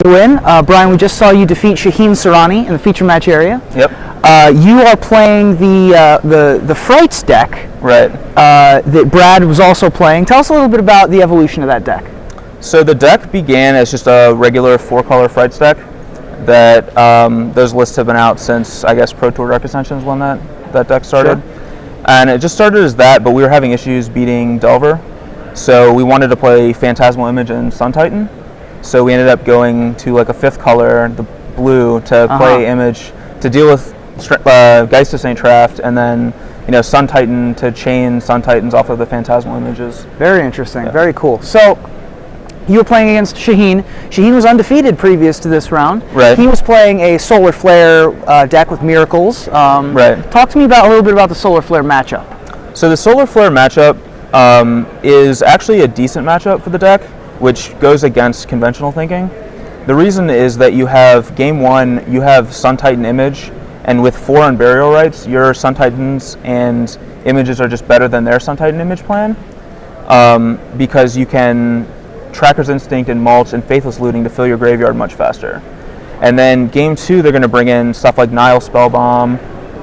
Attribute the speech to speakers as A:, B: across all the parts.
A: Duin. Brian, we just saw you defeat Shaheen Sarani in the feature match area.
B: Yep.
A: You are playing the Frights deck.
B: Right.
A: That Brad was also playing. Tell us a little bit about the evolution of that deck.
B: So the deck began as just a regular 4-color Frights deck. That those lists have been out since, I guess, Pro Tour Dark Ascensions when that deck started.
A: Sure.
B: And it just started as that, but we were having issues beating Delver. So we wanted to play Phantasmal Image and Sun Titan. So we ended up going to like a 5th color, the blue, to play Image to deal with Geist of St. Traft, and then Sun Titan to chain Sun Titans off of the Phantasmal Images.
A: Very interesting. Yeah. Very cool. So you were playing against Shaheen. Shaheen was undefeated previous to this round.
B: Right.
A: He was playing a Solar Flare deck with Miracles.
B: Right.
A: Talk to me a little bit about the Solar Flare matchup.
B: So the Solar Flare matchup is actually a decent matchup for the deck, which goes against conventional thinking. The reason is that you have game 1, you have Sun Titan Image, and with 4 Unburial Rights, your Sun Titans and Images are just better than their Sun Titan Image plan, because you can Tracker's Instinct and Mulch and Faithless Looting to fill your graveyard much faster. And then game 2, they're going to bring in stuff like Nile Spellbomb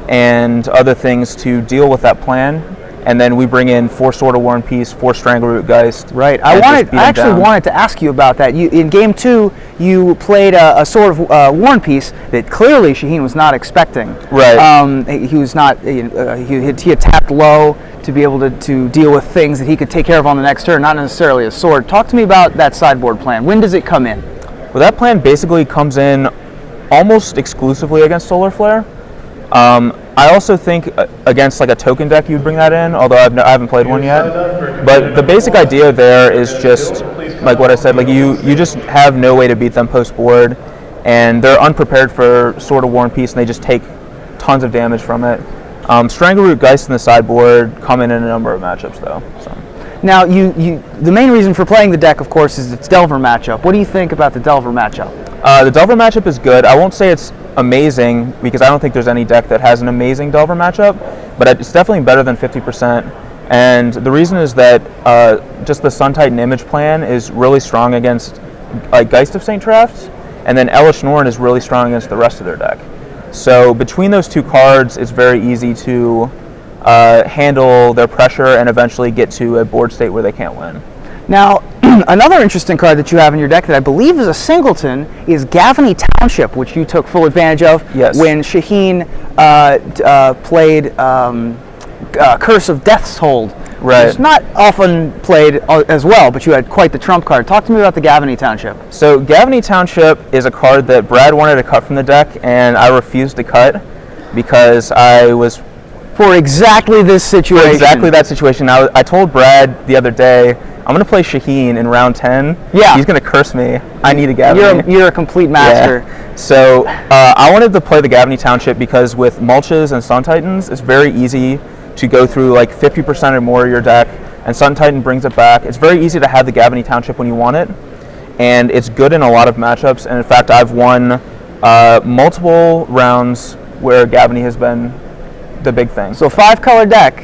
B: and other things to deal with that plan. And then we bring in 4 Sword of War and Peace, 4 Strangleroot Geist. Right.
A: I actually wanted to ask you about that. In game 2, you played a Sword of War and Peace that clearly Shaheen was not expecting.
B: Right.
A: He was not. He had tapped low to be able to deal with things that he could take care of on the next turn, not necessarily a sword. Talk to me about that sideboard plan. When does it come in?
B: Well, that plan basically comes in almost exclusively against Solar Flare. I also think against like a token deck you'd bring that in, although I haven't played one yet. But the basic idea there is just like what I said, like you just have no way to beat them post board, and they're unprepared for Sword of War and Peace, and they just take tons of damage from it. Strangleroot Geist in the sideboard come in a number of matchups though. So.
A: Now, the main reason for playing the deck, of course, is its Delver matchup. What do you think about the Delver matchup?
B: The Delver matchup is good. I won't say it's amazing, because I don't think there's any deck that has an amazing Delver matchup, but it's definitely better than 50%. And the reason is that just the Sun Titan Image plan is really strong against like Geist of St. Traft, and then Elish Norn is really strong against the rest of their deck. So between those 2 cards, it's very easy to handle their pressure and eventually get to a board state where they can't win.
A: Now, another interesting card that you have in your deck that I believe is a singleton is Gavany Township, which you took full advantage of when Shaheen played Curse of Death's Hold.
B: Right.
A: It's not often played as well, but you had quite the trump card. Talk to me about the Gavany Township.
B: So Gavany Township is a card that Brad wanted to cut from the deck, and I refused to cut because I was...
A: For exactly this situation.
B: For exactly that situation. I told Brad the other day, I'm going to play Shaheen in round 10.
A: Yeah.
B: He's going to curse me. I need a Gavany.
A: You're a complete master.
B: Yeah. So I wanted to play the Gavany Township because with Mulches and Sun Titans, it's very easy to go through like 50% or more of your deck, and Sun Titan brings it back. It's very easy to have the Gavany Township when you want it, and it's good in a lot of matchups. And in fact, I've won multiple rounds where Gavany has been the big thing.
A: So 5-color deck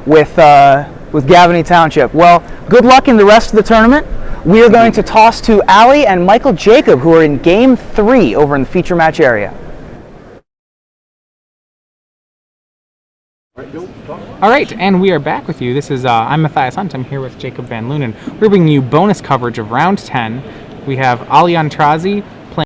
A: with Gavany Township. Well, good luck in the rest of the tournament. We are going to toss to Ali and Michael Jacob, who are in game 3 over in the feature match area.
C: All right, and we are back with you. This is I'm Matthias Hunt. I'm here with Jacob Van Lunen. We're bringing you bonus coverage of round 10. We have Ali Antrazi